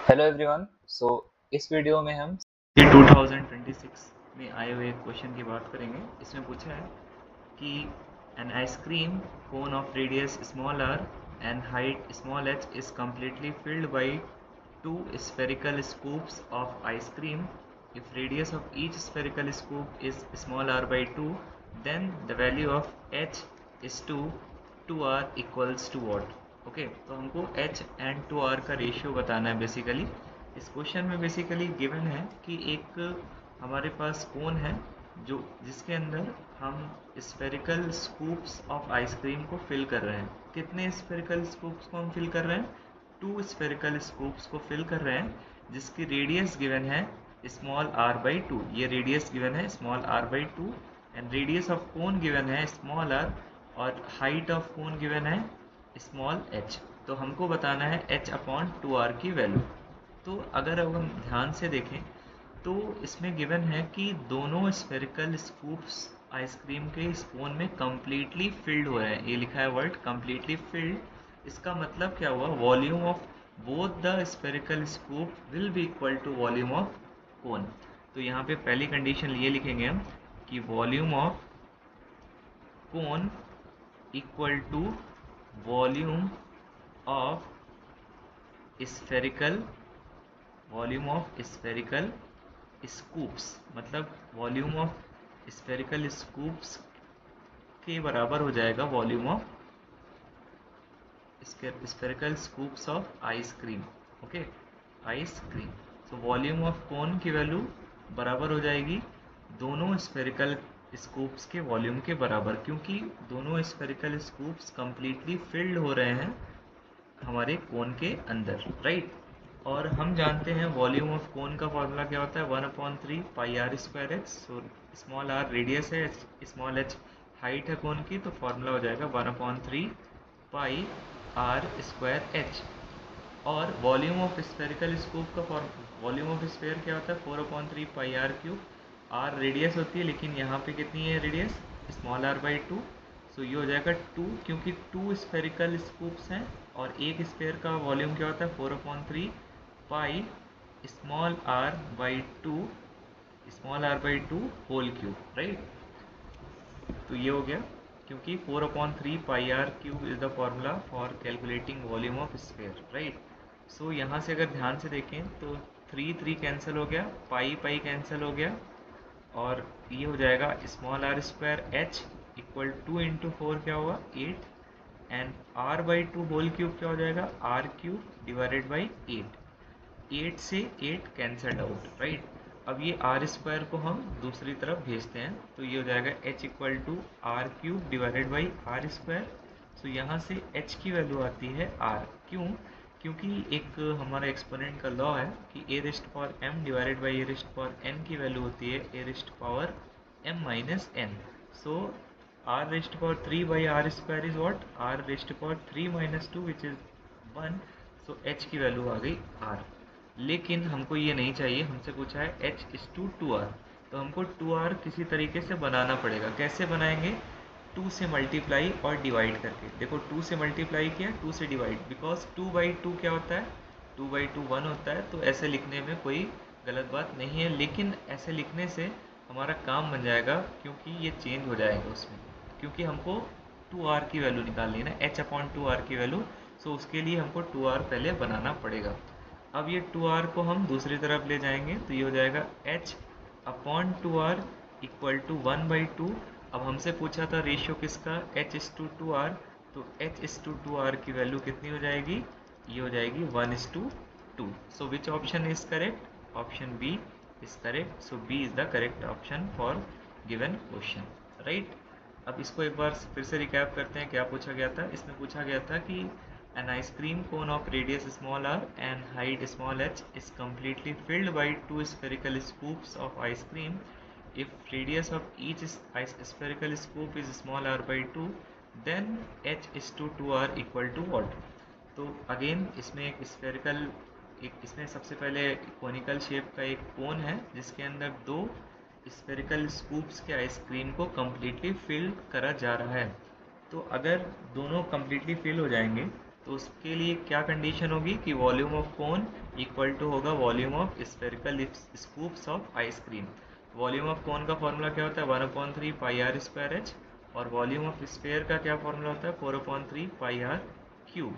Hello everyone. इस video में हम 2026 में आए हुए एक क्वेश्चन की बात करेंगे। इसमें पूछा है कि an ice cream cone of radius small r and height small h is completely filled by two spherical scoops of ice cream. If radius of each spherical scoop is small r by 2, then the value of h is to 2r equals to what? Okay तो हमको h and 2r का ratio बताना है। Basically इस question में basically given है कि एक हमारे पास कोन है जो जिसके अंदर हम स्फेरिकल स्कूप्स ऑफ आइसक्रीम को फिल कर रहे हैं। कितने स्फेरिकल स्कूप्स को हम फिल कर रहे हैं? 2 स्फेरिकल स्कूप्स को फिल कर रहे हैं जिसकी रेडियस गिवन है स्मॉल r बाई 2। ये रेडियस गिवन है small r by 2 and radius of cone given है स्मॉल r और हाइट ऑफ कोन गिवन है स्मॉल h। तो हमको बताना है h अपॉन 2r की वैल्यू। तो अगर अब हम ध्यान से देखें तो इसमें गिवन है कि दोनों स्फेरिकल स्कूप्स आइसक्रीम के स्पून में कम्प्लीटली फिल्ड हो रहे हैं। ये लिखा है वर्ड कम्प्लीटली फिल्ड। इसका मतलब क्या हुआ? Volume of both the spherical scoop will be equal to volume of cone. तो यहाँ पे पहली कंडीशन ये लिखेंगे हम कि volume of cone equal to volume of spherical scoops, मतलब वॉल्यूम ऑफ स्फेरिकल स्कूप्स के बराबर हो जाएगा volume of spherical scoops of ice cream. Okay ice cream. तो वॉल्यूम ऑफ कोन की वैल्यू बराबर हो जाएगी दोनों स्फेरिकल स्कूप्स के वॉल्यूम के बराबर, क्योंकि दोनों स्फेरिकल स्कूप्स कंप्लीटली फिल्ड हो रहे हैं हमारे कोन के अंदर, राइट। और हम जानते हैं वॉल्यूम ऑफ कोन का फॉर्मूला क्या होता है? 1/3 pi R square H. So small R radius है, स्मॉल एच हाइट है कोन की, तो फॉर्मूला हो जाएगा 1/3 पाई आर स्क्वायर एच। और वॉल्यूम ऑफ स्फेरिकल स्कूप का वॉल्यूम ऑफ स्फेयर क्या होता है? 4/3 pi R cube. R radius होती है लेकिन यहाँ पे कितनी है radius? Small are by 2। So ये हो जाएगा 2, क्योंकि 2 स्फेरिकल स्कूप्स हैं और एक स्फेयर का वॉल्यूम क्या होता है? 4/3 pi small are by 2 whole cube, right. तो ये हो गया, क्योंकि 4/3 pi R cube is the formula for calculating volume of sphere, right. So यहाँ से अगर ध्यान से देखें तो 3 कैंसिल हो गया, पाई कैंसिल हो गया, और ये हो जाएगा small r square h equal 2 into 4 क्या होगा? 8 and r by 2 whole cube क्या हो जाएगा? आर क्यूब डिवाइडेड बाई 8 से 8 कैंसल्ड आउट, राइट। अब ये आर स्क्वायर को हम दूसरी तरफ भेजते हैं तो ये हो जाएगा h equal to R cube divided by are square. So यहाँ से h की वैल्यू आती है r। क्यों? क्योंकि एक हमारा एक्सपोनेंट का लॉ है कि a raised power m divided by a raised power n की वैल्यू होती है a raised power m minus n। So r raised power 3 by are square is what? r raised power 3 minus 2 which is 1। So h की वैल्यू आ गई r। लेकिन हमको ये नहीं चाहिए, हमसे पूछा है h इज टू 2r। तो हमको 2r किसी तरीके से बनाना पड़ेगा। कैसे बनाएंगे? 2 से मल्टीप्लाई और डिवाइड करके। देखो 2 से मल्टीप्लाई किया, 2 से डिवाइड, बिकॉज 2/2 क्या होता है? 2/2 1 होता है। तो ऐसे लिखने में कोई गलत बात नहीं है, लेकिन ऐसे लिखने से हमारा काम बन जाएगा क्योंकि ये चेंज हो जाएगा उसमें, क्योंकि हमको 2r की वैल्यू निकालनी है ना, h अपॉन 2r की वैल्यू। सो उसके लिए हमको 2r पहले बनाना पड़ेगा। अब ये 2r को हम दूसरी तरफ ले जाएंगे तो ये हो जाएगा h upon 2r equal to 1/2। अब हमसे पूछा था रेशियो किसका? h is to 2r। तो h इज टू 2r की वैल्यू कितनी हो जाएगी? ये हो जाएगी 1:2। So which option is correct? Option B is correct. So B is the correct option for given question, right. अब इसको एक बार फिर से रिकैप करते हैं। क्या पूछा गया था? इसमें पूछा गया था कि an ice cream cone of radius small r and height small h is completely filled by 2 spherical scoops of ice cream. If radius of each spherical scoop is small r by 2, then h is to 2r equal to what? तो again इसमें इसमें सबसे पहले conical shape का एक कोन है जिसके अंदर 2 स्फेरिकल स्कूप्स के आइसक्रीम को कम्प्लीटली फिल करा जा रहा है। तो अगर दोनों कम्प्लीटली फिल हो जाएंगे तो उसके लिए क्या कंडीशन होगी कि volume of cone equal to होगा volume of spherical scoops of ice cream. Volume of cone का फॉर्मूला क्या होता है 1/3 पाई आर स्क्वायर एच, और वॉल्यूम ऑफ स्फेयर का क्या फॉर्मूला होता है 4/3 पाई आर क्यूब।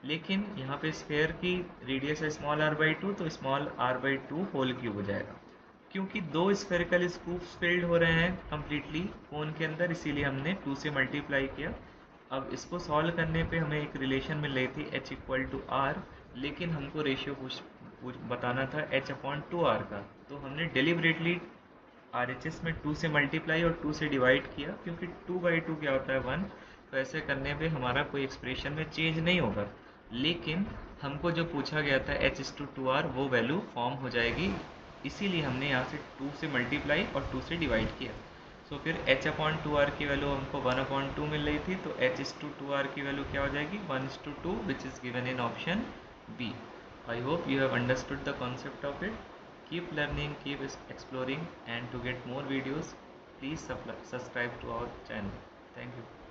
लेकिन यहाँ पे स्फेयर की रेडियस है स्मॉल आर बाई टू, तो small are by two whole cube हो जाएगा। क्योंकि दो स्फेरिकल स्कूप्स फिल्ड हो रहे हैं कम्प्लीटली कोन के अंदर, इसीलिए हमने 2 से मल्टीप्लाई किया। अब इसको सॉल्व करने पे हमें एक रिलेशन मिल रही थी h इक्वल टू आर, लेकिन हमको रेशियो बताना था h/2r का, तो हमने डेलिबरेटली RHS में 2 से मल्टीप्लाई और 2 से डिवाइड किया, क्योंकि 2/2 क्या होता है 1, तो ऐसे करने पे हमारा कोई एक्सप्रेशन में चेंज नहीं होगा। लेकिन हमको जो पूछा गया था h/2r वो वैल्यू फॉर्म हो जाएगी, इसीलिए हमने यहाँ से 2 से मल्टीप्लाई और 2 से डिवाइड किया। सो फिर h/2r की वैल्यू हमको 1/2 मिल रही थी, तो h/2r की वैल्यू क्या हो जाएगी 1:2, which is given in option B. I hope you have understood the concept of it. Keep learning, keep exploring, and to get more videos, please subscribe to our channel. Thank you.